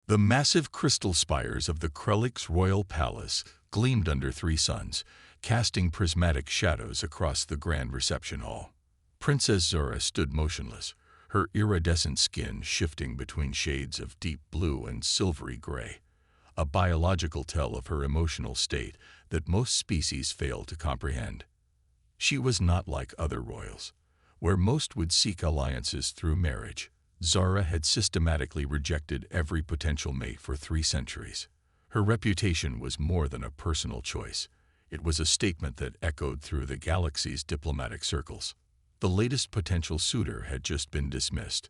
The massive crystal spires of the Krellich's royal palace gleamed under three suns, casting prismatic shadows across the grand reception hall. Princess Zora stood motionless, her iridescent skin shifting between shades of deep blue and silvery gray, a biological tell of her emotional state that most species fail to comprehend. She was not like other royals, where most would seek alliances through marriage. Zara had systematically rejected every potential mate for 3 centuries. Her reputation was more than a personal choice. It was a statement that echoed through the galaxy's diplomatic circles. The latest potential suitor had just been dismissed,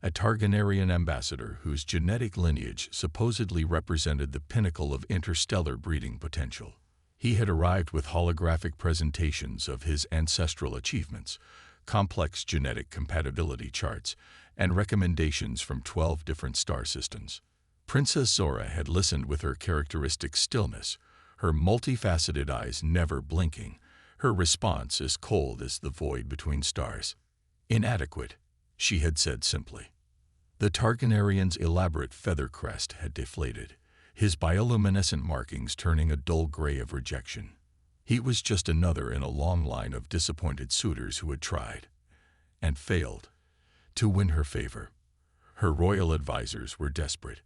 a Targaryen ambassador whose genetic lineage supposedly represented the pinnacle of interstellar breeding potential. He had arrived with holographic presentations of his ancestral achievements, complex genetic compatibility charts, and recommendations from 12 different star systems. Princess Zora had listened with her characteristic stillness, her multifaceted eyes never blinking, her response as cold as the void between stars. "Inadequate," she had said simply. The Targaryen's elaborate feather crest had deflated, his bioluminescent markings turning a dull gray of rejection. He was just another in a long line of disappointed suitors who had tried and failed to win her favor. Her royal advisors were desperate.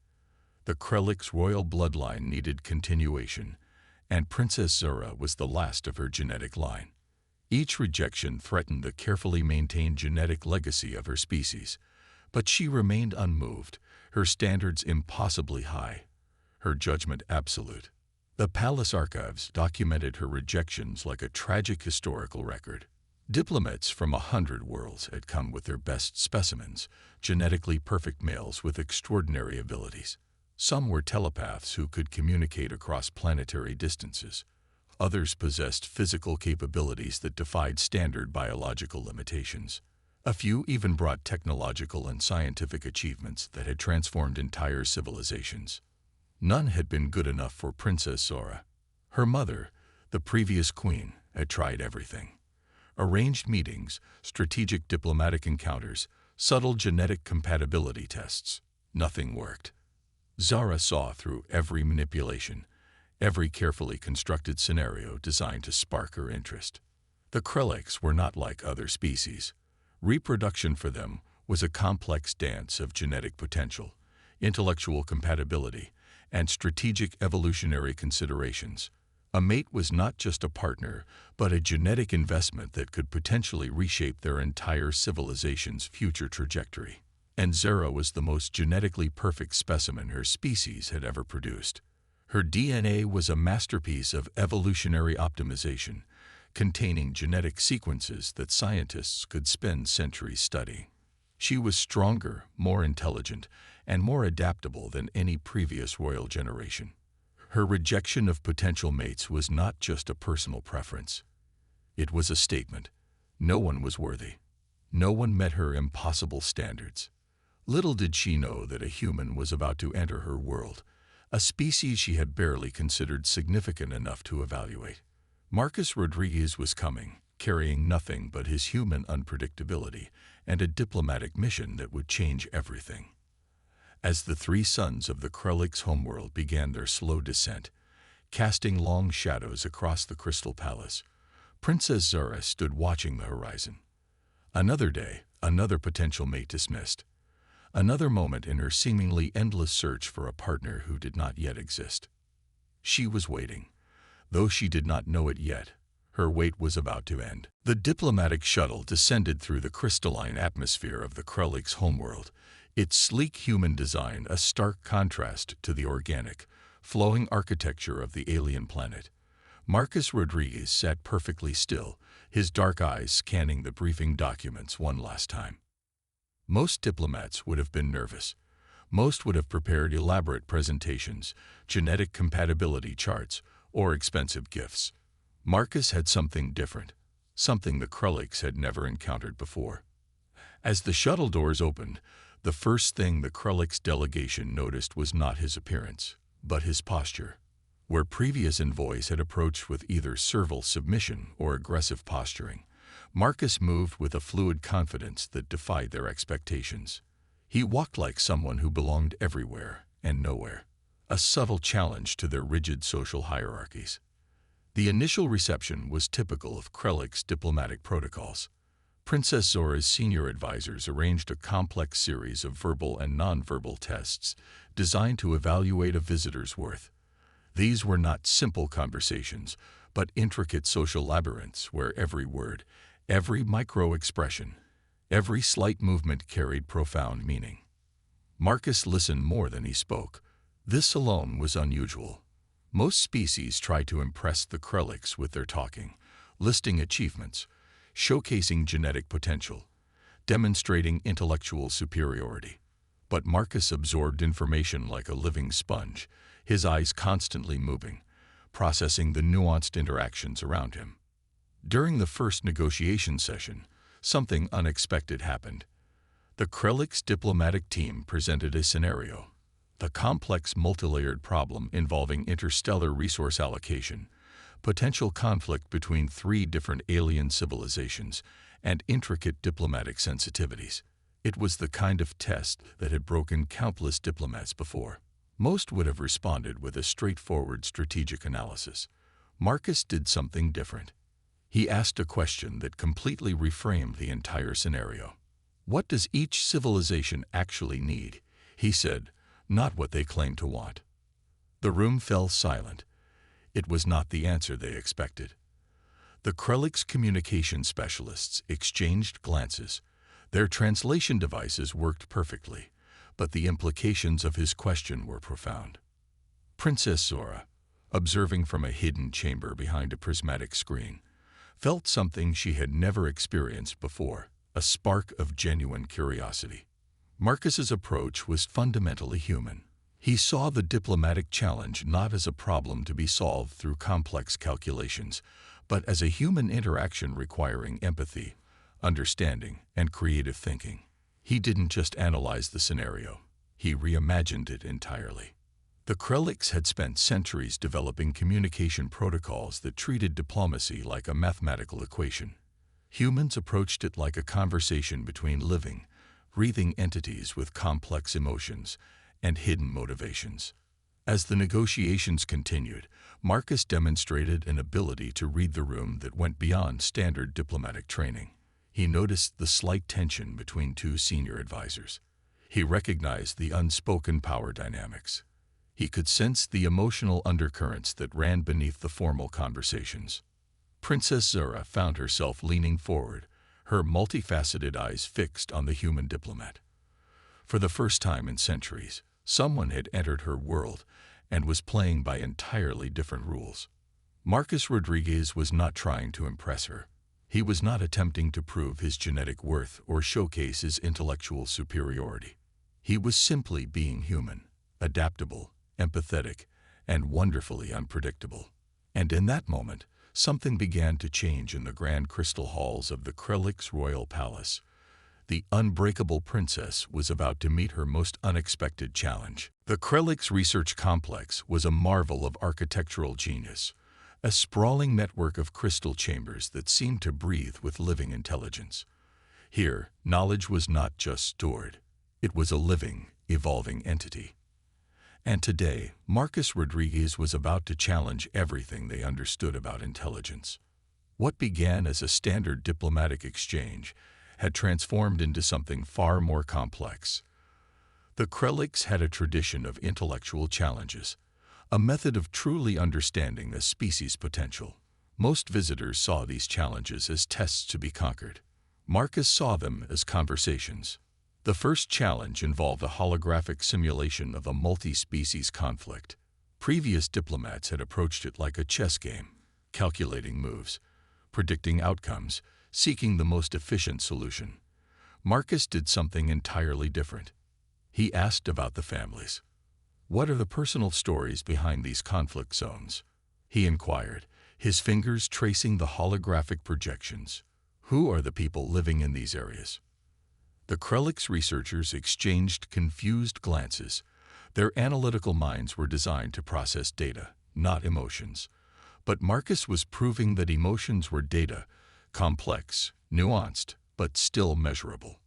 The Krellich's royal bloodline needed continuation, and Princess Zora was the last of her genetic line. Each rejection threatened the carefully maintained genetic legacy of her species, but she remained unmoved, her standards impossibly high, her judgment absolute. The palace archives documented her rejections like a tragic historical record. Diplomats from 100 worlds had come with their best specimens, genetically perfect males with extraordinary abilities. Some were telepaths who could communicate across planetary distances. Others possessed physical capabilities that defied standard biological limitations. A few even brought technological and scientific achievements that had transformed entire civilizations. None had been good enough for Princess Zora. Her mother, the previous queen, had tried everything. Arranged meetings, strategic diplomatic encounters, subtle genetic compatibility tests. Nothing worked. Zara saw through every manipulation, every carefully constructed scenario designed to spark her interest. The Krellichs were not like other species. Reproduction for them was a complex dance of genetic potential, intellectual compatibility, and strategic evolutionary considerations. A mate was not just a partner, but a genetic investment that could potentially reshape their entire civilization's future trajectory. And Zara was the most genetically perfect specimen her species had ever produced. Her DNA was a masterpiece of evolutionary optimization, containing genetic sequences that scientists could spend centuries studying. She was stronger, more intelligent, and more adaptable than any previous royal generation. Her rejection of potential mates was not just a personal preference. It was a statement. No one was worthy. No one met her impossible standards. Little did she know that a human was about to enter her world, a species she had barely considered significant enough to evaluate. Marcus Rodriguez was coming, carrying nothing but his human unpredictability and a diplomatic mission that would change everything. As the 3 sons of the Krellich's homeworld began their slow descent, casting long shadows across the Crystal Palace, Princess Zara stood watching the horizon. Another day, another potential mate dismissed. Another moment in her seemingly endless search for a partner who did not yet exist. She was waiting. Though she did not know it yet, her wait was about to end. The diplomatic shuttle descended through the crystalline atmosphere of the Krellich's homeworld, its sleek human design a stark contrast to the organic, flowing architecture of the alien planet. Marcus Rodriguez sat perfectly still, his dark eyes scanning the briefing documents one last time. Most diplomats would have been nervous. Most would have prepared elaborate presentations, genetic compatibility charts, or expensive gifts. Marcus had something different, something the Krellichs had never encountered before. As the shuttle doors opened, the first thing the Krellich's delegation noticed was not his appearance, but his posture. Where previous envoys had approached with either servile submission or aggressive posturing, Marcus moved with a fluid confidence that defied their expectations. He walked like someone who belonged everywhere, and nowhere, a subtle challenge to their rigid social hierarchies. The initial reception was typical of Krelik's diplomatic protocols. Princess Zora's senior advisors arranged a complex series of verbal and nonverbal tests designed to evaluate a visitor's worth. These were not simple conversations, but intricate social labyrinths where every word, every micro-expression, every slight movement carried profound meaning. Marcus listened more than he spoke. This alone was unusual. Most species try to impress the Kreliks with their talking, listing achievements, showcasing genetic potential, demonstrating intellectual superiority. But Marcus absorbed information like a living sponge, his eyes constantly moving, processing the nuanced interactions around him. During the first negotiation session, something unexpected happened. The Krelik's diplomatic team presented a scenario, the complex multilayered problem involving interstellar resource allocation, potential conflict between 3 different alien civilizations, and intricate diplomatic sensitivities. It was the kind of test that had broken countless diplomats before. Most would have responded with a straightforward strategic analysis. Marcus did something different. He asked a question that completely reframed the entire scenario. What does each civilization actually need? He said, not what they claim to want. The room fell silent. It was not the answer they expected. The Krelik's communication specialists exchanged glances. Their translation devices worked perfectly, but the implications of his question were profound. Princess Zora, observing from a hidden chamber behind a prismatic screen, felt something she had never experienced before, a spark of genuine curiosity. Marcus's approach was fundamentally human. He saw the diplomatic challenge not as a problem to be solved through complex calculations, but as a human interaction requiring empathy, understanding, and creative thinking. He didn't just analyze the scenario, he reimagined it entirely. The Kreliks had spent centuries developing communication protocols that treated diplomacy like a mathematical equation. Humans approached it like a conversation between living, breathing entities with complex emotions and hidden motivations. As the negotiations continued, Marcus demonstrated an ability to read the room that went beyond standard diplomatic training. He noticed the slight tension between 2 senior advisors. He recognized the unspoken power dynamics. He could sense the emotional undercurrents that ran beneath the formal conversations. Princess Zora found herself leaning forward, her multifaceted eyes fixed on the human diplomat. For the first time in centuries, someone had entered her world and was playing by entirely different rules. Marcus Rodriguez was not trying to impress her. He was not attempting to prove his genetic worth or showcase his intellectual superiority. He was simply being human, adaptable, empathetic, and wonderfully unpredictable. And in that moment, something began to change in the grand crystal halls of the Krelik's royal palace. The unbreakable princess was about to meet her most unexpected challenge. The Krelik's research complex was a marvel of architectural genius, a sprawling network of crystal chambers that seemed to breathe with living intelligence. Here, knowledge was not just stored. It was a living, evolving entity. And today, Marcus Rodriguez was about to challenge everything they understood about intelligence. What began as a standard diplomatic exchange had transformed into something far more complex. The Kreliks had a tradition of intellectual challenges, a method of truly understanding a species' potential. Most visitors saw these challenges as tests to be conquered. Marcus saw them as conversations. The first challenge involved a holographic simulation of a multi-species conflict. Previous diplomats had approached it like a chess game, calculating moves, predicting outcomes, seeking the most efficient solution. Marcus did something entirely different. He asked about the families. What are the personal stories behind these conflict zones? He inquired, his fingers tracing the holographic projections. Who are the people living in these areas? The Krelik's researchers exchanged confused glances. Their analytical minds were designed to process data, not emotions. But Marcus was proving that emotions were data, complex, nuanced, but still measurable.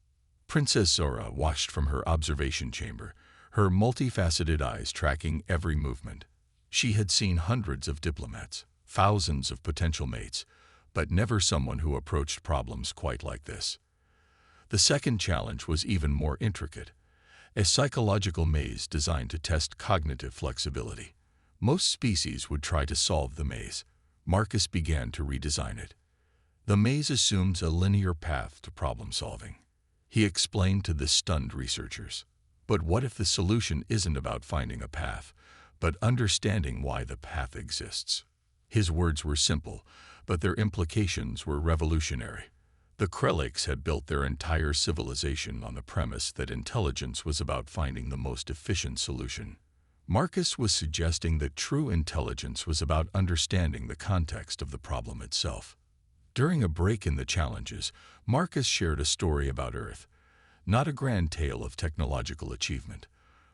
Princess Zora watched from her observation chamber, her multifaceted eyes tracking every movement. She had seen hundreds of diplomats, thousands of potential mates, but never someone who approached problems quite like this. The second challenge was even more intricate, a psychological maze designed to test cognitive flexibility. Most species would try to solve the maze. Marcus began to redesign it. The maze assumes a linear path to problem solving. He explained to the stunned researchers. But what if the solution isn't about finding a path, but understanding why the path exists? His words were simple, but their implications were revolutionary. The Krelliks had built their entire civilization on the premise that intelligence was about finding the most efficient solution. Marcus was suggesting that true intelligence was about understanding the context of the problem itself. During a break in the challenges, Marcus shared a story about Earth, not a grand tale of technological achievement,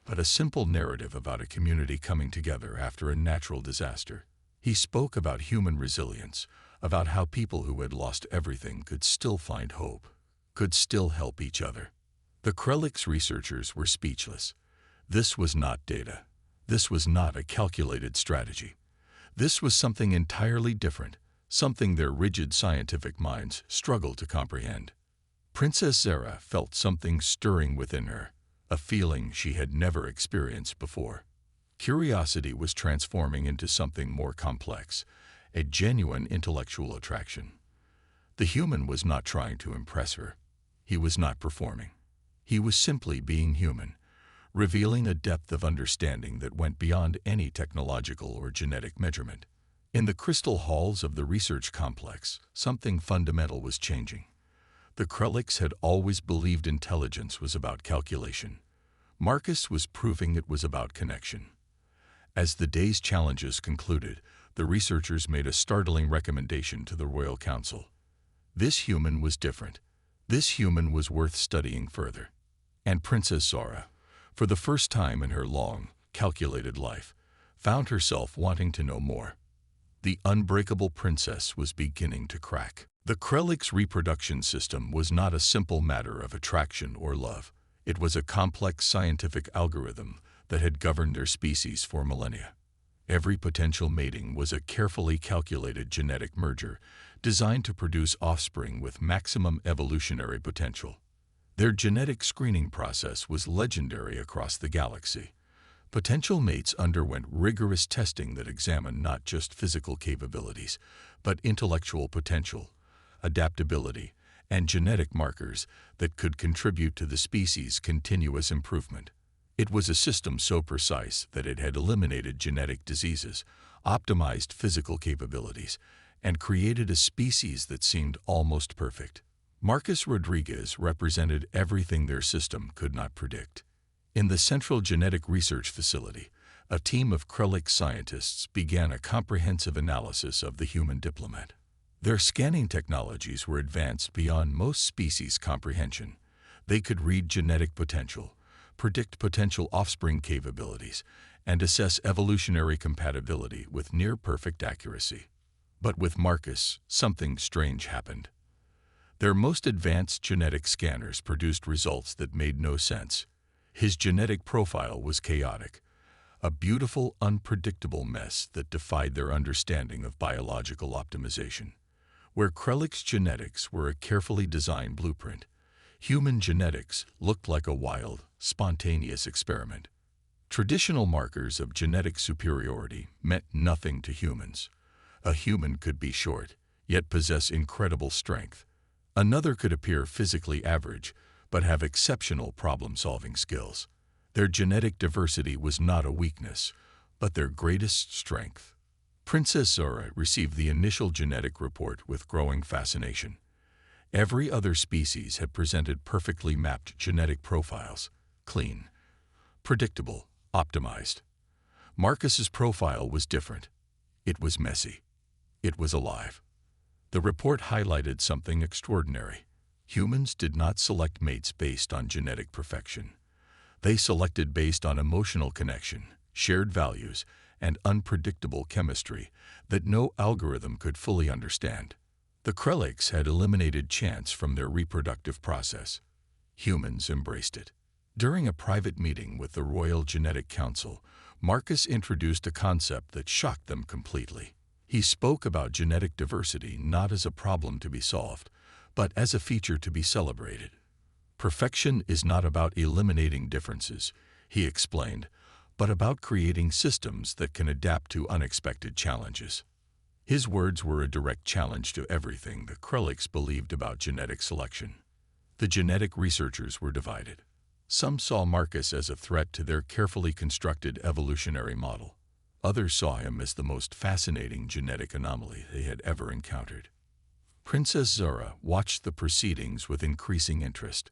but a simple narrative about a community coming together after a natural disaster. He spoke about human resilience, about how people who had lost everything could still find hope, could still help each other. The Krelliks researchers were speechless. This was not data. This was not a calculated strategy. This was something entirely different, something their rigid scientific minds struggled to comprehend. Princess Zara felt something stirring within her, a feeling she had never experienced before. Curiosity was transforming into something more complex, a genuine intellectual attraction. The human was not trying to impress her. He was not performing. He was simply being human, revealing a depth of understanding that went beyond any technological or genetic measurement. In the crystal halls of the research complex, something fundamental was changing. The Krelliks had always believed intelligence was about calculation. Marcus was proving it was about connection. As the day's challenges concluded, the researchers made a startling recommendation to the Royal Council. This human was different. This human was worth studying further. And Princess Zara, for the first time in her long, calculated life, found herself wanting to know more. The unbreakable princess was beginning to crack. The Krelliks' reproduction system was not a simple matter of attraction or love. It was a complex scientific algorithm that had governed their species for millennia. Every potential mating was a carefully calculated genetic merger designed to produce offspring with maximum evolutionary potential. Their genetic screening process was legendary across the galaxy. Potential mates underwent rigorous testing that examined not just physical capabilities, but intellectual potential, adaptability, and genetic markers that could contribute to the species' continuous improvement. It was a system so precise that it had eliminated genetic diseases, optimized physical capabilities, and created a species that seemed almost perfect. Marcus Rodriguez represented everything their system could not predict. In the Central Genetic Research Facility, a team of Krellik scientists began a comprehensive analysis of the human diplomat. Their scanning technologies were advanced beyond most species' comprehension. They could read genetic potential, predict potential offspring capabilities, and assess evolutionary compatibility with near-perfect accuracy. But with Marcus, something strange happened. Their most advanced genetic scanners produced results that made no sense. His genetic profile was chaotic, a beautiful, unpredictable mess that defied their understanding of biological optimization. Where Krellik's genetics were a carefully designed blueprint, human genetics looked like a wild, spontaneous experiment. Traditional markers of genetic superiority meant nothing to humans. A human could be short, yet possess incredible strength. Another could appear physically average, but have exceptional problem-solving skills. Their genetic diversity was not a weakness, but their greatest strength. Princess Zara received the initial genetic report with growing fascination. Every other species had presented perfectly mapped genetic profiles, clean, predictable, optimized. Marcus's profile was different. It was messy. It was alive. The report highlighted something extraordinary. Humans did not select mates based on genetic perfection. They selected based on emotional connection, shared values, and unpredictable chemistry that no algorithm could fully understand. The Krelliks had eliminated chance from their reproductive process. Humans embraced it. During a private meeting with the Royal Genetic Council, Marcus introduced a concept that shocked them completely. He spoke about genetic diversity not as a problem to be solved, but as a feature to be celebrated. Perfection is not about eliminating differences, he explained, but about creating systems that can adapt to unexpected challenges. His words were a direct challenge to everything the Krulliks believed about genetic selection. The genetic researchers were divided. Some saw Marcus as a threat to their carefully constructed evolutionary model. Others saw him as the most fascinating genetic anomaly they had ever encountered. Princess Zora watched the proceedings with increasing interest.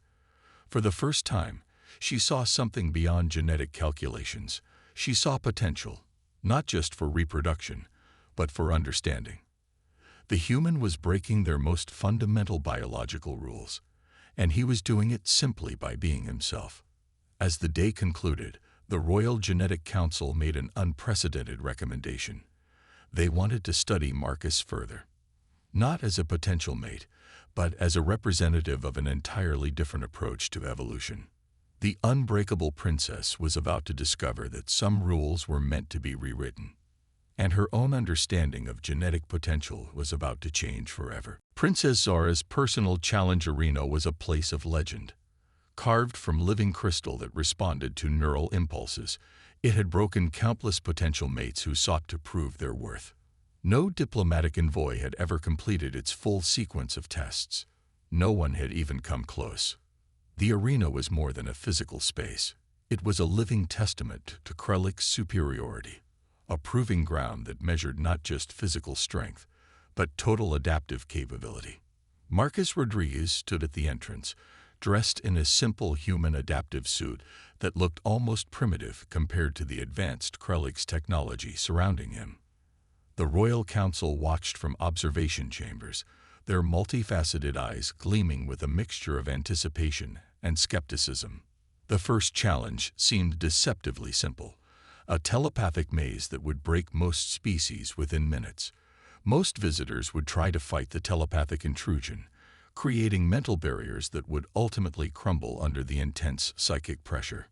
For the first time, she saw something beyond genetic calculations. She saw potential, not just for reproduction, but for understanding. The human was breaking their most fundamental biological rules, and he was doing it simply by being himself. As the day concluded, the Royal Genetic Council made an unprecedented recommendation. They wanted to study Marcus further, not as a potential mate, but as a representative of an entirely different approach to evolution. The unbreakable princess was about to discover that some rules were meant to be rewritten, and her own understanding of genetic potential was about to change forever. Princess Zora's personal challenge arena was a place of legend. Carved from living crystal that responded to neural impulses, it had broken countless potential mates who sought to prove their worth. No diplomatic envoy had ever completed its full sequence of tests. No one had even come close. The arena was more than a physical space. It was a living testament to Krullik's superiority, a proving ground that measured not just physical strength, but total adaptive capability. Marcus Rodriguez stood at the entrance, dressed in a simple human adaptive suit that looked almost primitive compared to the advanced Krullik's technology surrounding him. The Royal Council watched from observation chambers, their multifaceted eyes gleaming with a mixture of anticipation and skepticism. The first challenge seemed deceptively simple, a telepathic maze that would break most species within minutes. Most visitors would try to fight the telepathic intrusion, creating mental barriers that would ultimately crumble under the intense psychic pressure.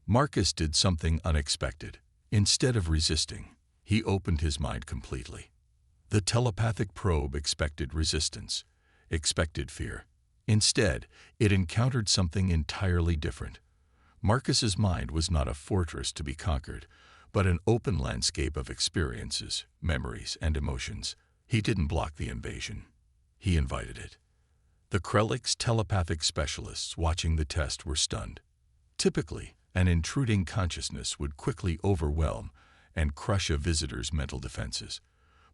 Marcus did something unexpected. Instead of resisting, he opened his mind completely. The telepathic probe expected resistance, expected fear. Instead, it encountered something entirely different. Marcus's mind was not a fortress to be conquered, but an open landscape of experiences, memories, and emotions. He didn't block the invasion. He invited it. The Krullik's telepathic specialists watching the test were stunned. Typically, an intruding consciousness would quickly overwhelm and crush a visitor's mental defenses.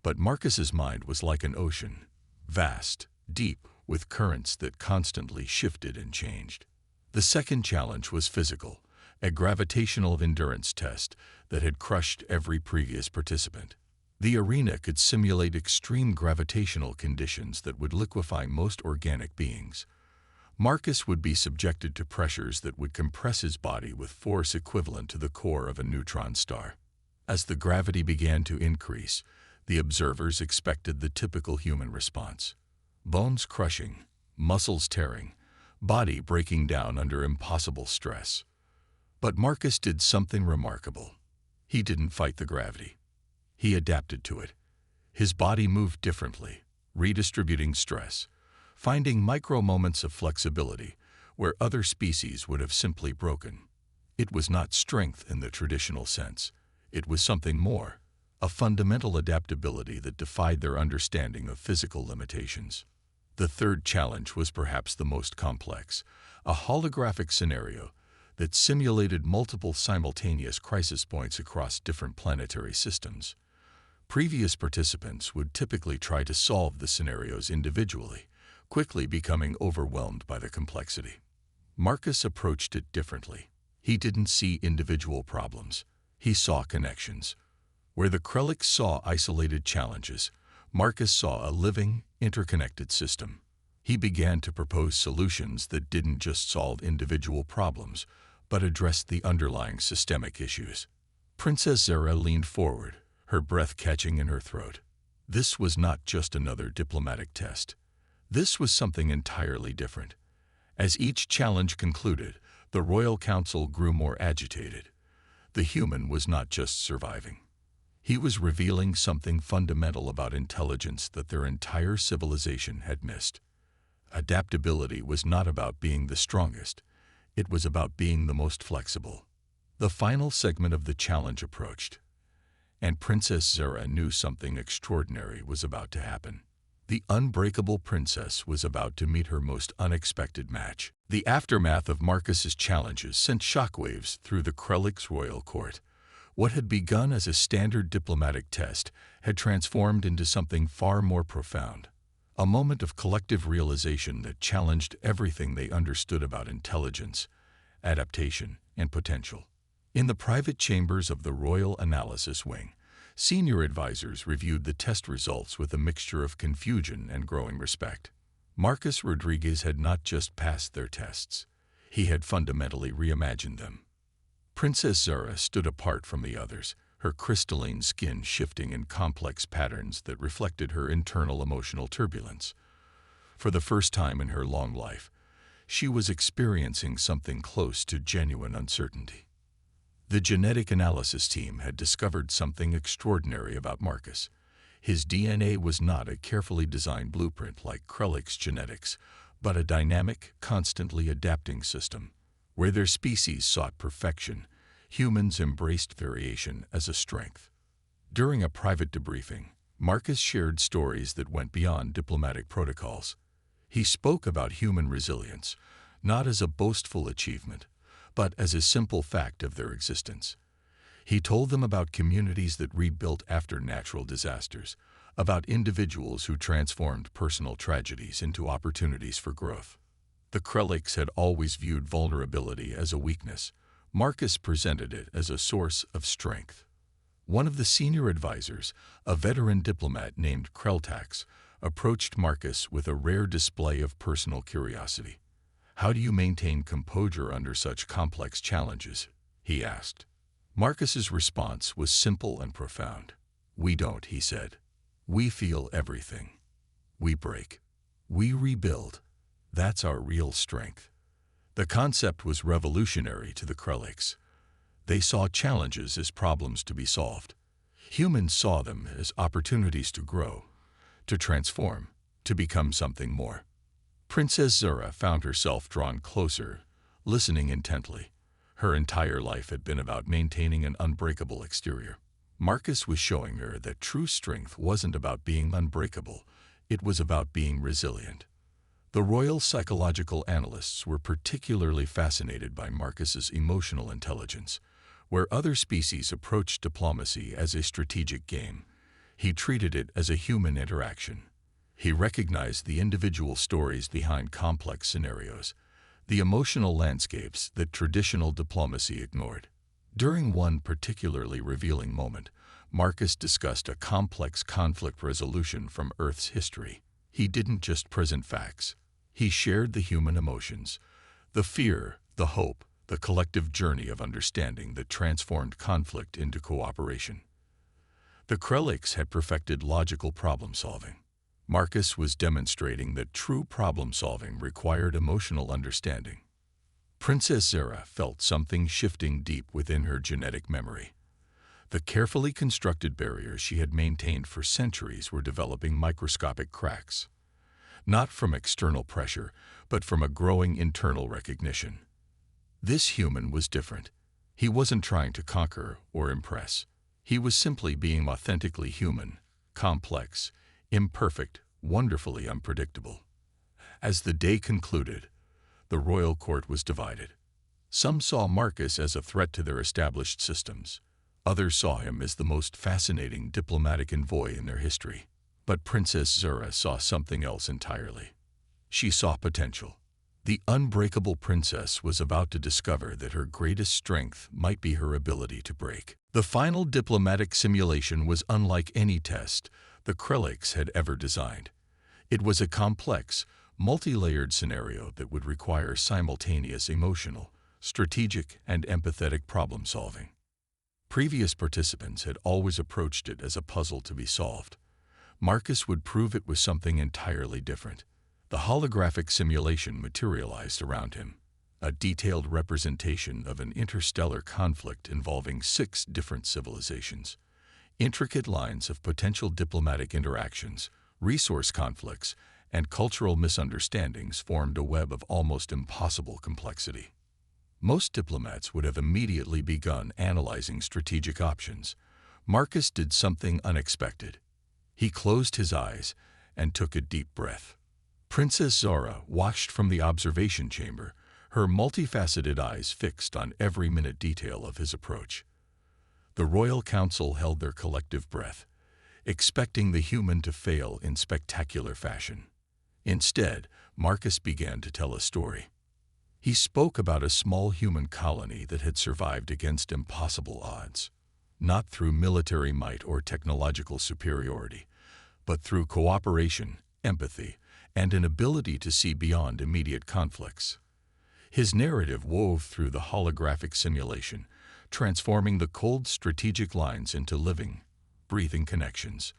But Marcus's mind was like an ocean, vast, deep, with currents that constantly shifted and changed. The second challenge was physical, a gravitational endurance test that had crushed every previous participant. The arena could simulate extreme gravitational conditions that would liquefy most organic beings. Marcus would be subjected to pressures that would compress his body with force equivalent to the core of a neutron star. As the gravity began to increase, the observers expected the typical human response: bones crushing, muscles tearing, body breaking down under impossible stress. But Marcus did something remarkable. He didn't fight the gravity. He adapted to it. His body moved differently, redistributing stress, finding micro moments of flexibility where other species would have simply broken. It was not strength in the traditional sense. It was something more, a fundamental adaptability that defied their understanding of physical limitations. The third challenge was perhaps the most complex, a holographic scenario that simulated multiple simultaneous crisis points across different planetary systems. Previous participants would typically try to solve the scenarios individually, quickly becoming overwhelmed by the complexity. Marcus approached it differently. He didn't see individual problems. He saw connections. Where the Krulliks saw isolated challenges, Marcus saw a living, interconnected system. He began to propose solutions that didn't just solve individual problems, but addressed the underlying systemic issues. Princess Zara leaned forward, her breath catching in her throat. This was not just another diplomatic test. This was something entirely different. As each challenge concluded, The Royal Council grew more agitated. The human was not just surviving. He was revealing something fundamental about intelligence that their entire civilization had missed. Adaptability was not about being the strongest. It was about being the most flexible. The final segment of the challenge approached, and Princess Zara knew something extraordinary was about to happen. The unbreakable princess was about to meet her most unexpected match. The aftermath of Marcus's challenges sent shockwaves through the Krellick's royal court. What had begun as a standard diplomatic test had transformed into something far more profound. A moment of collective realization that challenged everything they understood about intelligence, adaptation, and potential. In the private chambers of the Royal Analysis Wing, senior advisors reviewed the test results with a mixture of confusion and growing respect. Marcus Rodriguez had not just passed their tests. He had fundamentally reimagined them. Princess Zara stood apart from the others, her crystalline skin shifting in complex patterns that reflected her internal emotional turbulence. For the first time in her long life, she was experiencing something close to genuine uncertainty. The genetic analysis team had discovered something extraordinary about Marcus. His DNA was not a carefully designed blueprint like Krellick's genetics, but a dynamic, constantly adapting system. Where their species sought perfection, humans embraced variation as a strength. During a private debriefing, Marcus shared stories that went beyond diplomatic protocols. He spoke about human resilience, not as a boastful achievement, but as a simple fact of their existence. He told them about communities that rebuilt after natural disasters, about individuals who transformed personal tragedies into opportunities for growth. The Krellicks had always viewed vulnerability as a weakness. Marcus presented it as a source of strength. One of the senior advisors, a veteran diplomat named Kreltax, approached Marcus with a rare display of personal curiosity. "How do you maintain composure under such complex challenges?" he asked. Marcus's response was simple and profound. "We don't," he said. "We feel everything. We break. We rebuild. That's our real strength." The concept was revolutionary to the Krellicks. They saw challenges as problems to be solved. Humans saw them as opportunities to grow, to transform, to become something more. Princess Zara found herself drawn closer, listening intently. Her entire life had been about maintaining an unbreakable exterior. Marcus was showing her that true strength wasn't about being unbreakable, it was about being resilient. The royal psychological analysts were particularly fascinated by Marcus's emotional intelligence. Where other species approached diplomacy as a strategic game, he treated it as a human interaction. He recognized the individual stories behind complex scenarios, the emotional landscapes that traditional diplomacy ignored. During one particularly revealing moment, Marcus discussed a complex conflict resolution from Earth's history. He didn't just present facts. He shared the human emotions, the fear, the hope, the collective journey of understanding that transformed conflict into cooperation. The Krellicks had perfected logical problem-solving. Marcus was demonstrating that true problem-solving required emotional understanding. Princess Zara felt something shifting deep within her genetic memory. The carefully constructed barriers she had maintained for centuries were developing microscopic cracks. Not from external pressure, but from a growing internal recognition. This human was different. He wasn't trying to conquer or impress. He was simply being authentically human, complex, imperfect, wonderfully unpredictable. As the day concluded, the royal court was divided. Some saw Marcus as a threat to their established systems. Others saw him as the most fascinating diplomatic envoy in their history. But Princess Zara saw something else entirely. She saw potential. The unbreakable princess was about to discover that her greatest strength might be her ability to break. The final diplomatic simulation was unlike any test the Krellicks had ever designed. It was a complex, multi-layered scenario that would require simultaneous emotional, strategic, and empathetic problem-solving. Previous participants had always approached it as a puzzle to be solved. Marcus would prove it was something entirely different. The holographic simulation materialized around him. a detailed representation of an interstellar conflict involving 6 different civilizations. Intricate lines of potential diplomatic interactions, resource conflicts, and cultural misunderstandings formed a web of almost impossible complexity. Most diplomats would have immediately begun analyzing strategic options. Marcus did something unexpected. He closed his eyes and took a deep breath. Princess Zora watched from the observation chamber, her multifaceted eyes fixed on every minute detail of his approach. The Royal Council held their collective breath, expecting the human to fail in spectacular fashion. Instead, Marcus began to tell a story. He spoke about a small human colony that had survived against impossible odds, not through military might or technological superiority, but through cooperation, empathy, and an ability to see beyond immediate conflicts. His narrative wove through the holographic simulation, transforming the cold strategic lines into living, breathing connections.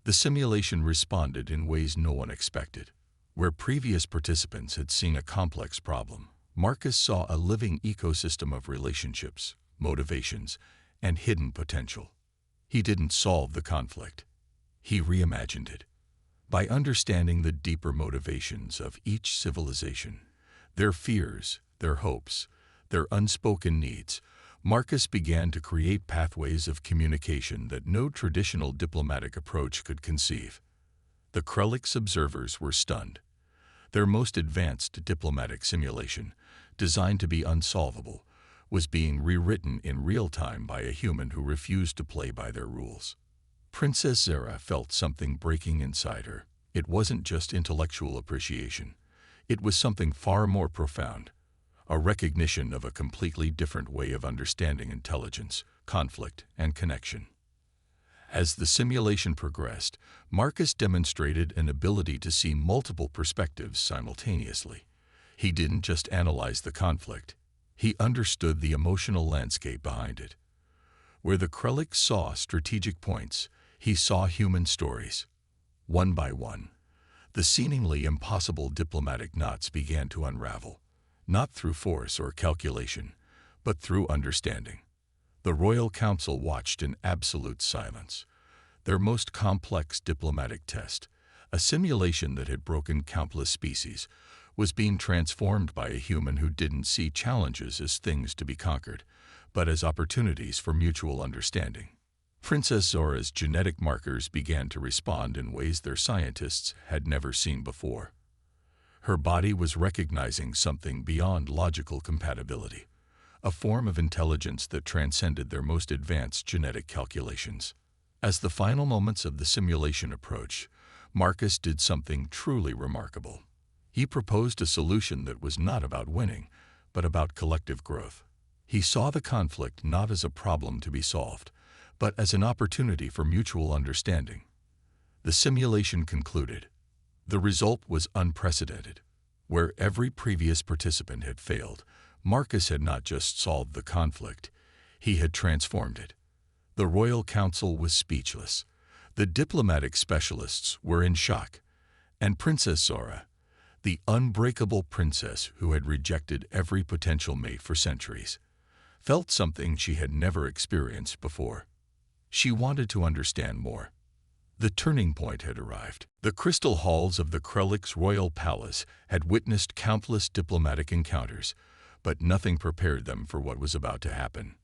The simulation responded in ways no one expected. Where previous participants had seen a complex problem, Marcus saw a living ecosystem of relationships, motivations, and hidden potential. He didn't solve the conflict. He reimagined it. By understanding the deeper motivations of each civilization, their fears, their hopes, their unspoken needs, Marcus began to create pathways of communication that no traditional diplomatic approach could conceive. The Krellick's observers were stunned. Their most advanced diplomatic simulation, designed to be unsolvable, was being rewritten in real time by a human who refused to play by their rules. Princess Zara felt something breaking inside her. It wasn't just intellectual appreciation. It was something far more profound. A recognition of a completely different way of understanding intelligence, conflict, and connection. As the simulation progressed, Marcus demonstrated an ability to see multiple perspectives simultaneously. He didn't just analyze the conflict. He understood the emotional landscape behind it. Where the Krellick saw strategic points, he saw human stories. One by one, the seemingly impossible diplomatic knots began to unravel. Not through force or calculation, but through understanding. The Royal Council watched in absolute silence. Their most complex diplomatic test, a simulation that had broken countless species, was being transformed by a human who didn't see challenges as things to be conquered, but as opportunities for mutual understanding. Princess Zora's genetic markers began to respond in ways their scientists had never seen before. Her body was recognizing something beyond logical compatibility, a form of intelligence that transcended their most advanced genetic calculations. As the final moments of the simulation approached, Marcus did something truly remarkable. He proposed a solution that was not about winning, but about collective growth. He saw the conflict not as a problem to be solved, but as an opportunity for mutual understanding. The simulation concluded. The result was unprecedented. Where every previous participant had failed, Marcus had not just solved the conflict, he had transformed it. The Royal Council was speechless. The diplomatic specialists were in shock. And Princess Zora, the unbreakable princess who had rejected every potential mate for centuries, felt something she had never experienced before. She wanted to understand more. The turning point had arrived. The crystal halls of the Krellick's royal palace had witnessed countless diplomatic encounters, but nothing prepared them for what was about to happen.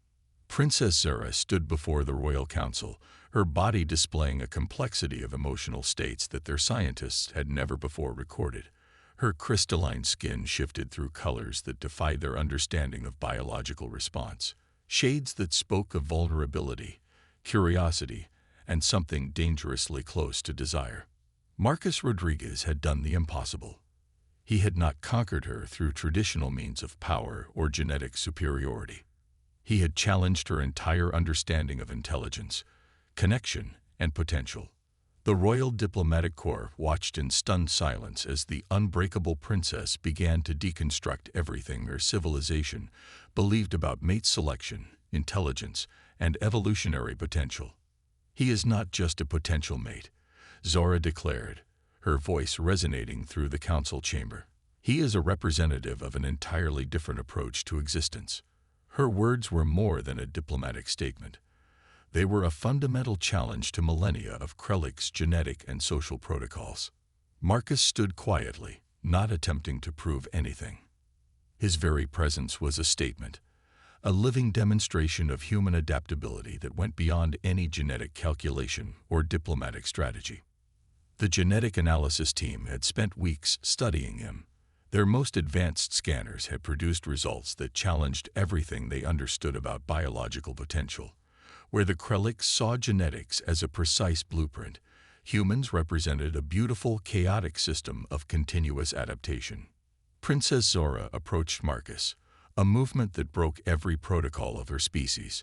Princess Zara stood before the Royal Council, her body displaying a complexity of emotional states that their scientists had never before recorded. Her crystalline skin shifted through colors that defied their understanding of biological response, shades that spoke of vulnerability, curiosity, and something dangerously close to desire. Marcus Rodriguez had done the impossible. He had not conquered her through traditional means of power or genetic superiority. He had challenged her entire understanding of intelligence, connection, and potential. The Royal Diplomatic Corps watched in stunned silence as the unbreakable princess began to deconstruct everything her civilization believed about mate selection, intelligence, and evolutionary potential. "He is not just a potential mate," Zora declared, her voice resonating through the council chamber. He is a representative of an entirely different approach to existence. Her words were more than a diplomatic statement. They were a fundamental challenge to millennia of Krelik's genetic and social protocols. Marcus stood quietly, not attempting to prove anything. His very presence was a statement, a living demonstration of human adaptability that went beyond any genetic calculation or diplomatic strategy. The genetic analysis team had spent weeks studying him. Their most advanced scanners had produced results that challenged everything they understood about biological potential. Where the Kreliks saw genetics as a precise blueprint, humans represented a beautiful, chaotic system of continuous adaptation. Princess Zora approached Marcus, a movement that broke every protocol of her species.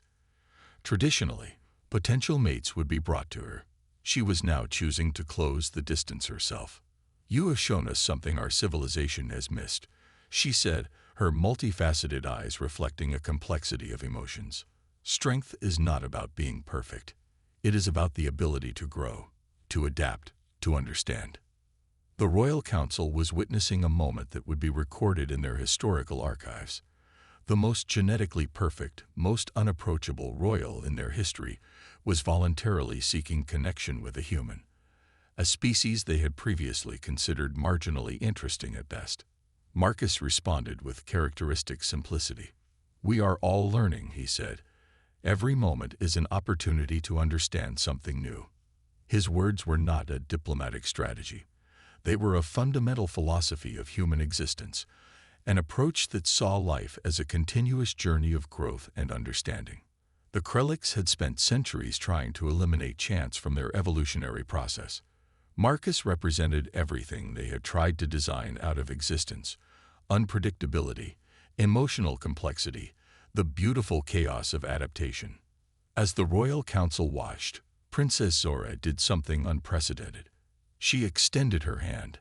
Traditionally, potential mates would be brought to her. She was now choosing to close the distance herself. "You have shown us something our civilization has missed," she said, her multifaceted eyes reflecting a complexity of emotions. "Strength is not about being perfect. It is about the ability to grow, to adapt, to understand." The Royal Council was witnessing a moment that would be recorded in their historical archives. The most genetically perfect, most unapproachable royal in their history was voluntarily seeking connection with a human, a species they had previously considered marginally interesting at best. Marcus responded with characteristic simplicity. "We are all learning," he said. "Every moment is an opportunity to understand something new." His words were not a diplomatic strategy. They were a fundamental philosophy of human existence, an approach that saw life as a continuous journey of growth and understanding. The Kreliks had spent centuries trying to eliminate chance from their evolutionary process. Marcus represented everything they had tried to design out of existence: unpredictability, emotional complexity, the beautiful chaos of adaptation. As the Royal Council watched, Princess Zora did something unprecedented. She extended her hand,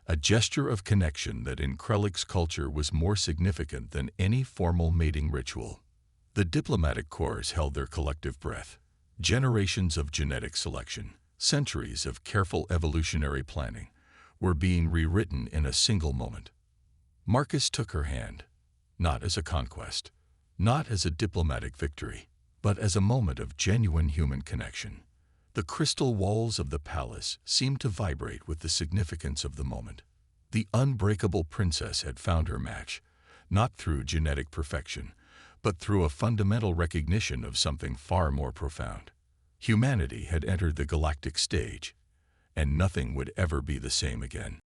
a gesture of connection that in Krelik's culture was more significant than any formal mating ritual. The diplomatic corps held their collective breath. Generations of genetic selection, centuries of careful evolutionary planning, were being rewritten in a single moment. Marcus took her hand, not as a conquest, not as a diplomatic victory, but as a moment of genuine human connection. The crystal walls of the palace seemed to vibrate with the significance of the moment. The unbreakable princess had found her match, not through genetic perfection, but through a fundamental recognition of something far more profound. Humanity had entered the galactic stage, and nothing would ever be the same again.